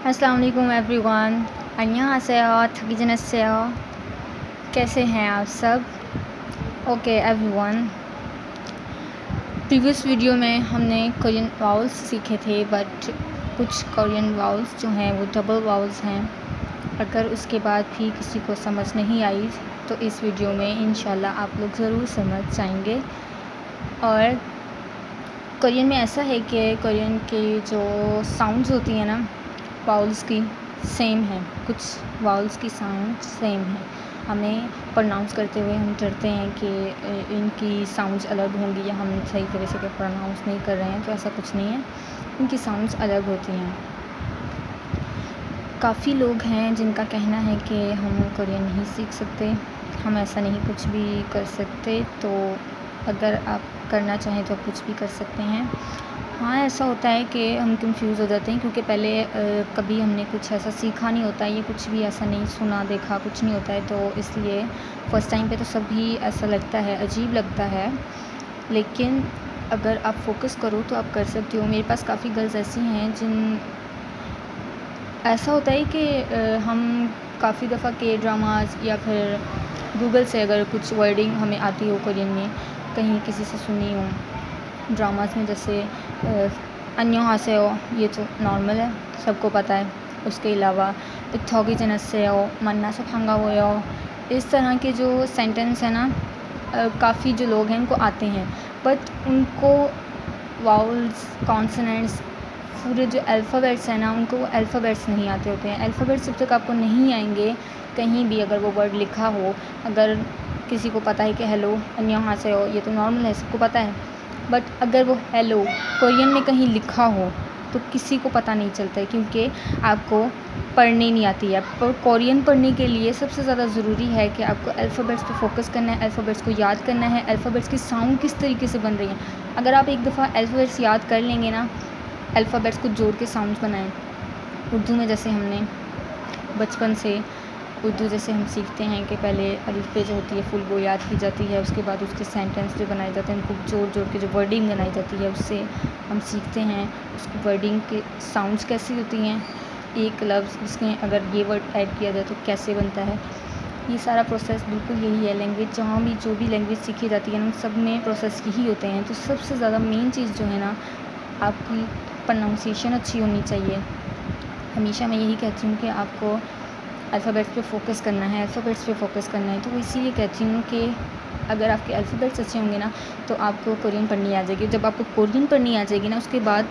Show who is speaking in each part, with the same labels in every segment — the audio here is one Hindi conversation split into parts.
Speaker 1: अस्सलाम वालेकुम एवरीवन। अन्यहासेयो, थकीजनसेयो। कैसे हैं आप सब? ओके एवरीवन, प्रीवियस वीडियो में हमने कोरियन वाउल्स सीखे थे, बट कुछ कोरियन वाउल्स जो हैं वो डबल वाउल्स हैं। अगर उसके बाद भी किसी को समझ नहीं आई तो इस वीडियो में इंशाल्लाह आप लोग ज़रूर समझ जाएंगे। और कोरियन में ऐसा है कि कोरियन के जो साउंड्स होती हैं ना वाउल्स की, सेम है। कुछ वाउल्स की साउंड सेम है। हमें प्रोनाउंस करते हुए हम डरते हैं कि इनकी साउंड्स अलग होंगी या हम सही तरह से प्रोनाउंस नहीं कर रहे हैं, तो ऐसा कुछ नहीं है। इनकी साउंड्स अलग होती हैं। काफ़ी लोग हैं जिनका कहना है कि हम कोरियन नहीं सीख सकते, हम ऐसा नहीं कुछ भी कर सकते। तो अगर आप करना चाहें तो आप कुछ भी कर सकते हैं। हाँ, ऐसा होता है कि हम कंफ्यूज हो जाते हैं क्योंकि पहले कभी हमने कुछ ऐसा सीखा नहीं होता है, ये कुछ भी ऐसा नहीं सुना देखा कुछ नहीं होता है, तो इसलिए फ़र्स्ट टाइम पे तो सभी ऐसा लगता है, अजीब लगता है। लेकिन अगर आप फोकस करो तो आप कर सकते हो। मेरे पास काफ़ी गर्ल्स ऐसी हैं जिन ऐसा होता है कि हम काफ़ी दफ़ा के ड्रामाज़ या फिर गूगल से अगर कुछ वर्डिंग हमें आती हो कोरियन में, कहीं किसी से सुनी हो ड्रामाज़ में, जैसे अन्योहासेयो, ये तो नॉर्मल है, सबको पता है। उसके अलावा इथोगिजनसेयो, मन्नासो फांगावोयो, इस तरह के जो सेंटेंस है ना, काफ़ी जो लोग हैं उनको आते हैं, बट उनको वाउल्स, कॉन्सोनेंट्स, पूरे जो अल्फ़ाबेट्स हैं ना, उनको वो अल्फ़ाबेट्स नहीं आते होते हैं। अल्फ़ाबेट्स जब तक आपको नहीं आएंगे कहीं भी, अगर वो वर्ड लिखा हो, अगर किसी को पता है कि हेलो अन्योहासेयो, ये तो नॉर्मल है, सबको पता है, बट अगर वो हेलो कोरियन में कहीं लिखा हो तो किसी को पता नहीं चलता है, क्योंकि आपको पढ़नी नहीं आती है। पर कोरियन पढ़ने के लिए सबसे ज़्यादा ज़रूरी है कि आपको अल्फ़ाबेट्स पे फोकस करना है, अल्फ़ाबेट्स को याद करना है, अल्फ़ाबेट्स की साउंड किस तरीके से बन रही है। अगर आप एक दफ़ा अल्फ़ाबेट्स याद कर लेंगे ना, अल्फ़ाबेट्स को जोड़ के साउंड्स बनाएं। उर्दू में जैसे हमने बचपन से उर्दू जैसे हम सीखते हैं कि पहले अलिफ पे जो होती है फुल वो याद की जाती है, उसके बाद उसके सेंटेंस जो बनाए जाते हैं उनको जोड़ जोड़ के जो वर्डिंग बनाई जाती है उससे हम सीखते हैं उसकी वर्डिंग के साउंड्स कैसी होती हैं, एक लफ्ज़ उसमें अगर ये वर्ड ऐड किया जाए तो कैसे बनता है। ये सारा प्रोसेस बिल्कुल यही है। लैंग्वेज जहाँ भी जो भी लैंग्वेज सीखी जाती है ना, उन सब में प्रोसेस यही होते हैं। तो सबसे ज़्यादा मेन चीज़ जो है ना, आपकी प्रोनाउंसिएशन अच्छी होनी चाहिए। हमेशा मैं यही कहती हूँ कि आपको अल्फ़ाबेट्स पे फ़ोकस करना है, अल्फ़ाबेट्स पे फ़ोकस करना है। तो वो इसीलिए कहती हूँ कि अगर आपके अल्फ़ाबेट्स अच्छे होंगे ना तो आपको कोरियन पढ़नी आ जाएगी। जब आपको कोरियन पढ़नी आ जाएगी ना, उसके बाद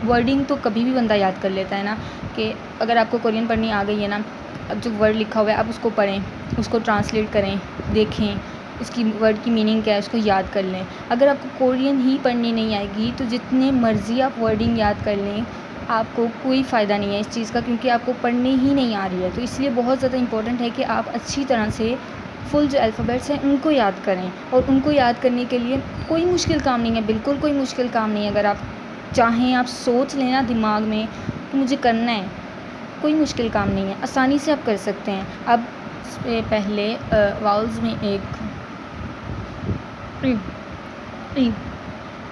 Speaker 1: वर्डिंग तो कभी भी बंदा याद कर लेता है ना, कि अगर आपको कोरियन पढ़नी आ गई है ना, अब जो वर्ड लिखा हुआ है आप उसको पढ़ें, उसको ट्रांसलेट करें, देखें उसकी वर्ड की मीनिंग क्या है, उसको याद कर लें। अगर आपको कोरियन ही पढ़नी नहीं आएगी तो जितने मर्ज़ी आप वर्डिंग याद कर लें, आपको कोई फ़ायदा नहीं है इस चीज़ का, क्योंकि आपको पढ़नी ही नहीं आ रही है। तो इसलिए बहुत ज़्यादा इम्पोर्टेंट है कि आप अच्छी तरह से फुल जो अल्फ़ाबेट्स हैं उनको याद करें। और उनको याद करने के लिए कोई मुश्किल काम नहीं है, बिल्कुल कोई मुश्किल काम नहीं है। अगर आप चाहें, आप सोच लेना दिमाग में कि मुझे करना है, कोई मुश्किल काम नहीं है, आसानी से आप कर सकते हैं। अब पहले वाउल्स में एक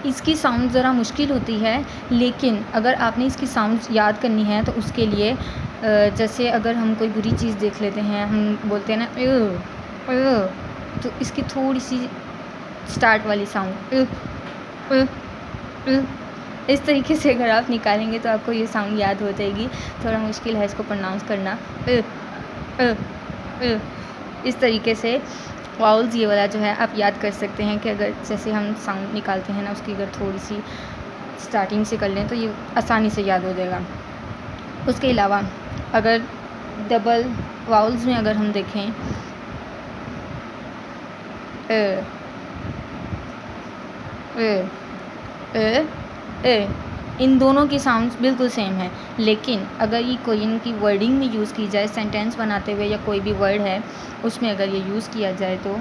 Speaker 1: इसकी साउंड ज़रा मुश्किल होती है, लेकिन अगर आपने इसकी साउंड याद करनी है तो उसके लिए जैसे अगर हम कोई बुरी चीज़ देख लेते हैं, हम बोलते हैं ना तो इसकी थोड़ी सी स्टार्ट वाली साउंड इस तरीके से अगर आप निकालेंगे तो आपको ये साउंड याद हो जाएगी। थोड़ा मुश्किल है इसको प्रोनाउंस करना। इस तरीके से वाउल्स ये वाला जो है आप याद कर सकते हैं कि अगर जैसे हम साउंड निकालते हैं ना, उसकी अगर थोड़ी सी स्टार्टिंग से कर लें तो ये आसानी से याद हो जाएगा। उसके अलावा अगर डबल वाउल्स में अगर हम देखें इन दोनों की साउंड्स बिल्कुल सेम है, लेकिन अगर ये कोरियन की वर्डिंग में यूज़ की जाए, सेंटेंस बनाते हुए या कोई भी वर्ड है उसमें अगर ये यूज़ किया जाए तो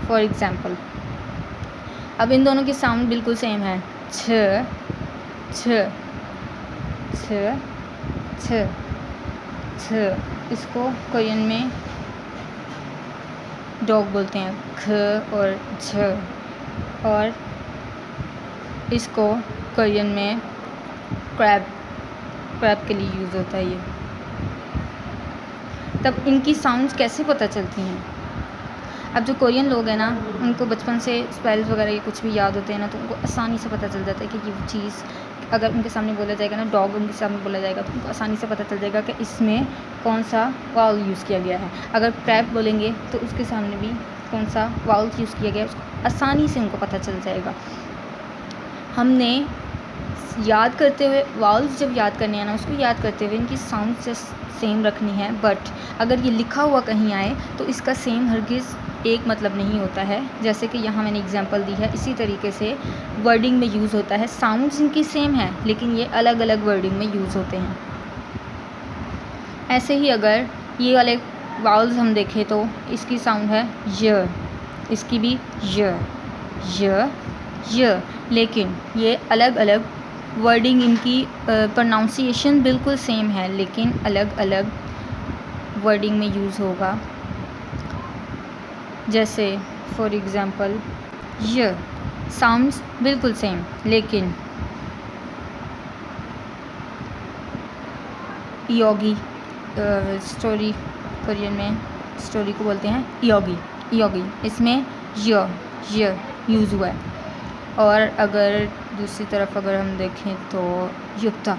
Speaker 1: फॉर एग्ज़ाम्पल अब इन दोनों की साउंड बिल्कुल सेम है। छ छ छ छ छ इसको कोरियन में डॉग बोलते हैं, ख और झ। और इसको कोरियन में क्रैब के लिए यूज़ होता है ये। तब इनकी साउंड्स कैसे पता चलती हैं? अब जो कोरियन लोग हैं ना, उनको बचपन से स्पेल्स वगैरह ये कुछ भी याद होते हैं ना, तो उनको आसानी से पता चल जाता है कि ये चीज़ अगर उनके सामने बोला जाएगा ना, डॉग उनके सामने बोला जाएगा, तो उनको आसानी से पता चल जाएगा कि इसमें कौन सा वावल यूज़ किया गया है। अगर क्रैब बोलेंगे तो उसके सामने भी कौन सा वावल यूज़ किया गया है, उसको आसानी से उनको पता चल जाएगा। हमने याद करते हुए वावल्स जब याद करने हैं ना, उसको याद करते हुए इनकी साउंड जस्ट सेम रखनी है। बट अगर ये लिखा हुआ कहीं आए तो इसका सेम हरगिज़ एक मतलब नहीं होता है। जैसे कि यहाँ मैंने एग्जांपल दी है, इसी तरीके से वर्डिंग में यूज़ होता है। साउंड्स इनकी सेम है लेकिन ये अलग अलग वर्डिंग में यूज़ होते हैं। ऐसे ही अगर ये वाले वावल्स हम देखें तो इसकी साउंड है य, इसकी भी य, लेकिन ये अलग अलग वर्डिंग, इनकी प्रोनाउंसिएशन बिल्कुल सेम है लेकिन अलग अलग वर्डिंग में यूज़ होगा। जैसे फॉर एग्ज़ाम्पल य साउंड्स बिल्कुल सेम लेकिन योगी स्टोरी, कोरियन में स्टोरी को बोलते हैं योगी, इसमें य यूज़ हुआ है। और अगर दूसरी तरफ अगर हम देखें तो युक्ता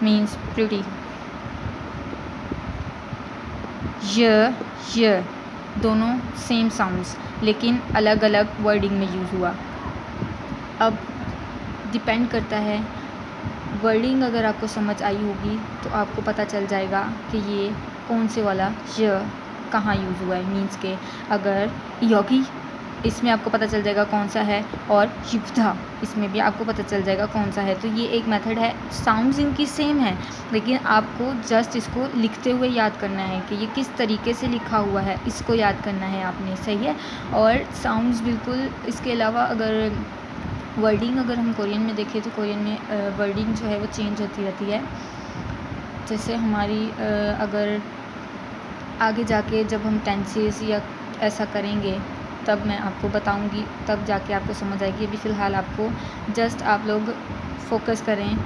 Speaker 1: मीन्स प्रिटी। य दोनों सेम साउंड्स लेकिन अलग अलग वर्डिंग में यूज़ हुआ। अब डिपेंड करता है, वर्डिंग अगर आपको समझ आई होगी तो आपको पता चल जाएगा कि ये कौन से वाला य कहाँ यूज़ हुआ है। मीन्स के अगर योगी, इसमें आपको पता चल जाएगा कौन सा है, और युक्ता इसमें भी आपको पता चल जाएगा कौन सा है। तो ये एक मेथड है। साउंड्स इनकी सेम है लेकिन आपको जस्ट इसको लिखते हुए याद करना है कि ये किस तरीके से लिखा हुआ है, इसको याद करना है आपने, सही है। और साउंड्स बिल्कुल, इसके अलावा अगर वर्डिंग अगर हम कोरियन में देखें तो कोरियन में वर्डिंग जो है वो चेंज होती रहती है। जैसे हमारी अगर आगे जाके जब हम टेंसेस या ऐसा करेंगे तब मैं आपको बताऊंगी, तब जाके आपको समझ आएगी। अभी फ़िलहाल आपको जस्ट आप लोग फोकस करें,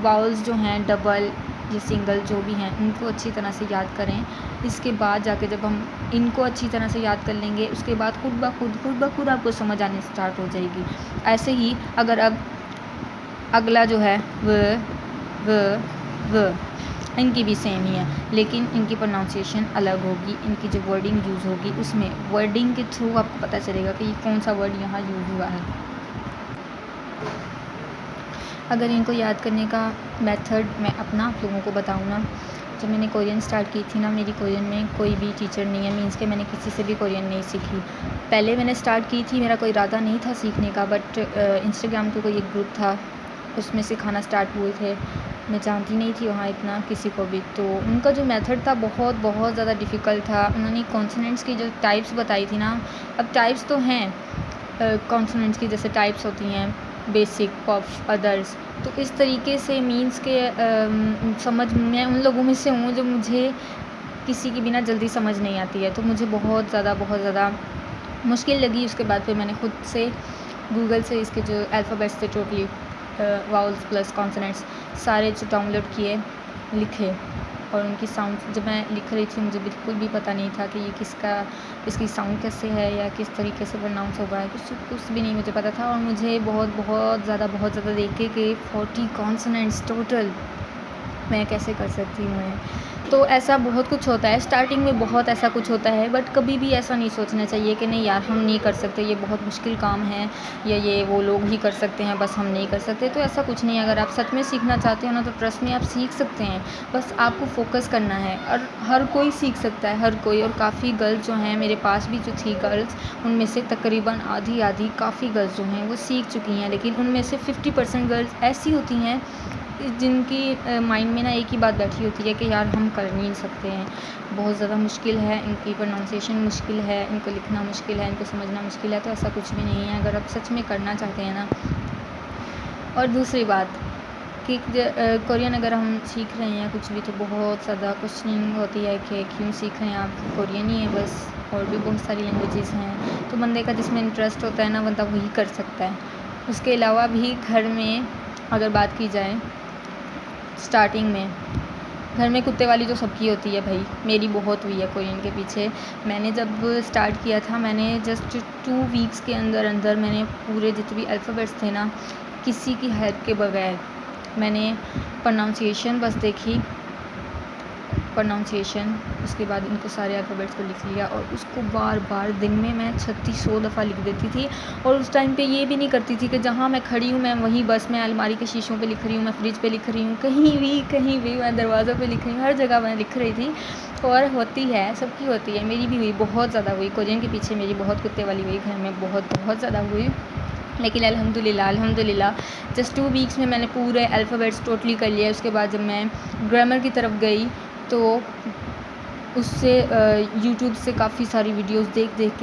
Speaker 1: वावल्स जो हैं डबल या सिंगल जो भी हैं उनको अच्छी तरह से याद करें। इसके बाद जाके जब हम इनको अच्छी तरह से याद कर लेंगे उसके बाद खुद ब खुद आपको समझ आने स्टार्ट हो जाएगी। ऐसे ही अगर अब अगला जो है व इनकी भी सेम ही है लेकिन इनकी प्रोनाउंसिएशन अलग होगी। इनकी जो वर्डिंग यूज़ होगी उसमें वर्डिंग के थ्रू आपको पता चलेगा कि कौन सा वर्ड यहाँ यूज़ हुआ है। अगर इनको याद करने का मेथड मैं अपना आप लोगों को बताऊँ ना, जब मैंने कोरियन स्टार्ट की थी ना, मेरी कोरियन में कोई भी टीचर नहीं है। मीन्स के मैंने किसी से भी कोरियन नहीं सीखी। पहले मैंने स्टार्ट की थी, मेरा कोई इरादा नहीं था सीखने का, बट इंस्टाग्राम पे कोई एक ग्रुप था, उसमें सिखाना स्टार्ट हुए थे। मैं जानती नहीं थी वहाँ इतना किसी को भी, तो उनका जो मेथड था बहुत ज़्यादा डिफ़िकल्ट था। उन्होंने कॉन्सोनेंट्स की जो टाइप्स बताई थी ना, अब टाइप्स तो हैं कॉन्सोनेंट्स की, जैसे टाइप्स होती हैं बेसिक, पफ, अदर्स। तो इस तरीके से मीन्स के समझ, मैं उन लोगों में से हूँ जो मुझे किसी की बिना जल्दी समझ नहीं आती है, तो मुझे बहुत ज़्यादा मुश्किल लगी। उसके बाद फिर मैंने ख़ुद से गूगल से इसके जो अल्फ़ाबेट्स थे टोटली, वावल्स प्लस कॉन्सोनेंट्स सारे जो डाउनलोड किए, लिखे, और उनकी साउंड जब मैं लिख रही थी मुझे बिल्कुल भी पता नहीं था कि ये इसकी साउंड कैसे है या किस तरीके से प्रोनाउंस होगा, कुछ भी नहीं मुझे पता था। और मुझे बहुत ज़्यादा देखे कि 40 कॉन्सोनेंट्स टोटल मैं कैसे कर सकती हूँ। तो ऐसा बहुत कुछ होता है स्टार्टिंग में, बहुत ऐसा कुछ होता है, बट कभी भी ऐसा नहीं सोचना चाहिए कि नहीं यार हम नहीं कर सकते, ये बहुत मुश्किल काम है, या ये वो लोग ही कर सकते हैं बस हम नहीं कर सकते। तो ऐसा कुछ नहीं है। अगर आप सच में सीखना चाहते हो ना तो ट्रस्ट में आप सीख सकते हैं, बस आपको फोकस करना है। और हर कोई सीख सकता है, हर कोई। और काफ़ी गर्ल्स जो हैं मेरे पास भी जो थी गर्ल्स, उनमें से तकरीबन आधी काफ़ी गर्ल्स जो हैं वो सीख चुकी हैं। लेकिन उनमें से 50% गर्ल्स ऐसी होती हैं जिनकी माइंड में ना एक ही बात बैठी होती है कि यार हम कर नहीं सकते हैं, बहुत ज़्यादा मुश्किल है, इनकी प्रोनाउंसिएशन मुश्किल है, इनको लिखना मुश्किल है, इनको समझना मुश्किल है। तो ऐसा कुछ भी नहीं है अगर आप सच में करना चाहते हैं ना। और दूसरी बात, कि कोरियन अगर हम सीख रहे हैं या कुछ भी, तो बहुत ज़्यादा क्वेश्चनिंग होती है कि क्यों सीख रहे हैं आप, कोरियन ही है बस, और भी बहुत सारी लैंग्वेजेस हैं। तो बंदे का जिसमें इंटरेस्ट होता है ना, बंदा वही कर सकता है। उसके अलावा भी घर में अगर बात की जाए, स्टार्टिंग में घर में कुत्ते वाली तो सबकी होती है भाई, मेरी बहुत हुई है कोरियन के पीछे। मैंने जब स्टार्ट किया था, मैंने जस्ट 2 वीक्स के अंदर अंदर मैंने पूरे जितने भी अल्फ़ाबेट्स थे ना, किसी की हेल्प के बगैर मैंने प्रोनाउंसिएशन बस देखी, प्रोनाउंसिएशन, उसके बाद इनको सारे अल्फ़ाबेट्स को लिख लिया, और उसको बार बार दिन में मैं 3600 दफ़ा लिख देती थी। और उस टाइम पे ये भी नहीं करती थी कि जहाँ मैं खड़ी हूँ मैं वहीं, बस मैं अलमारी के शीशों पे लिख रही हूँ, मैं फ्रिज पे लिख रही हूँ, कहीं भी मैं दरवाज़ों पे लिख रही हूँ, हर जगह मैं लिख रही थी। और होती है, सबकी होती है, मेरी भी हुई, बहुत ज़्यादा हुई। कोरियन के पीछे मेरी बहुत कुत्ते वाली हुई, घर में बहुत बहुत ज़्यादा हुई। लेकिन अल्हम्दुलिल्लाह जस्ट 2 वीक्स में मैंने पूरे अल्फ़ाबेट्स टोटली कर लिया। उसके बाद जब मैं ग्रामर की तरफ गई, तो उससे यूट्यूब से काफ़ी सारी वीडियोस देख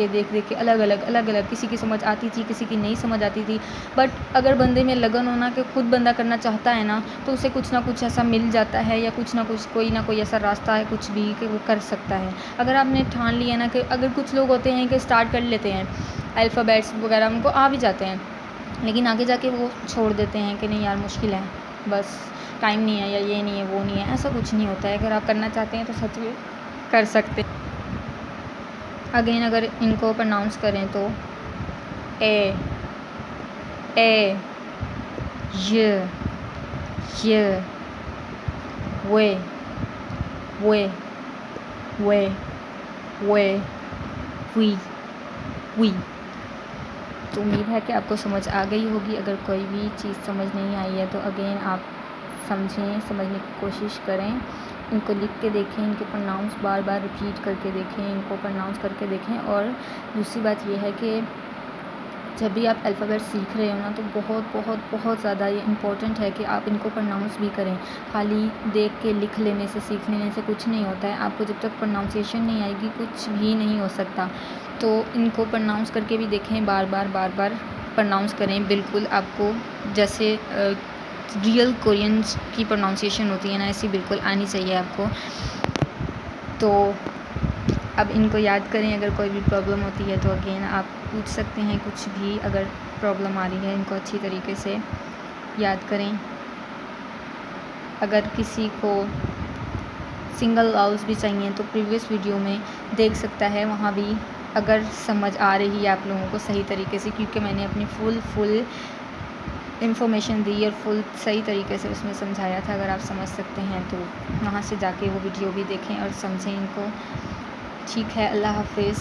Speaker 1: के अलग अलग किसी की समझ आती थी, किसी की नहीं समझ आती थी। बट अगर बंदे में लगन होना कि खुद बंदा करना चाहता है ना, तो उसे कुछ ना कुछ ऐसा मिल जाता है, या कुछ ना कुछ कोई ना कोई ऐसा रास्ता है कुछ भी कि वो कर सकता है। अगर आपने ठान लिया ना, कि अगर कुछ लोग होते हैं कि स्टार्ट कर लेते हैं, अल्फ़ाबेट्स वगैरह उनको आ भी जाते हैं, लेकिन आगे जाके वो छोड़ देते हैं कि नहीं यार मुश्किल है, बस टाइम नहीं है, या ये नहीं है वो नहीं है। ऐसा कुछ नहीं होता है, अगर आप करना चाहते हैं तो सच में कर सकते। अगेन अगर इनको प्रोनाउंस करें तो ए य वे वी। तो उम्मीद है कि आपको समझ आ गई होगी। अगर कोई भी चीज़ समझ नहीं आई है तो अगेन आप समझने की कोशिश करें, इनको लिख के देखें, इनके प्रोनाउंस बार बार रिपीट करके देखें, इनको प्रोनाउंस करके देखें। और दूसरी बात यह है कि जब भी आप अल्फ़ाबेट सीख रहे हो ना, तो बहुत ज़्यादा ये इम्पोर्टेंट है कि आप इनको प्रोनाउंस भी करें। खाली देख के लिख लेने से, सीख लेने से कुछ नहीं होता है। आपको जब तक प्रोनाउंसिएशन नहीं आएगी कुछ भी नहीं हो सकता। तो इनको प्रोनाउंस करके भी देखें, बार बार प्रोनाउंस करें, बिल्कुल आपको जैसे रियल कोरियंस की प्रोनाउंसिएशन होती है ना, ऐसी बिल्कुल आनी चाहिए आपको। तो अब इनको याद करें। अगर कोई भी प्रॉब्लम होती है तो अगेन आप पूछ सकते हैं, कुछ भी अगर प्रॉब्लम आ रही है, इनको अच्छी तरीके से याद करें। अगर किसी को सिंगल वाउल्स भी चाहिए तो प्रीवियस वीडियो में देख सकता है, वहाँ भी अगर समझ आ रही है आप लोगों को सही तरीके से, क्योंकि मैंने अपनी फुल इन्फॉर्मेशन दी और फुल सही तरीके से उसमें समझाया था। अगर आप समझ सकते हैं तो वहाँ से जाके वो वीडियो भी देखें और समझें इनको। ठीक है, अल्लाह हाफ़िज़।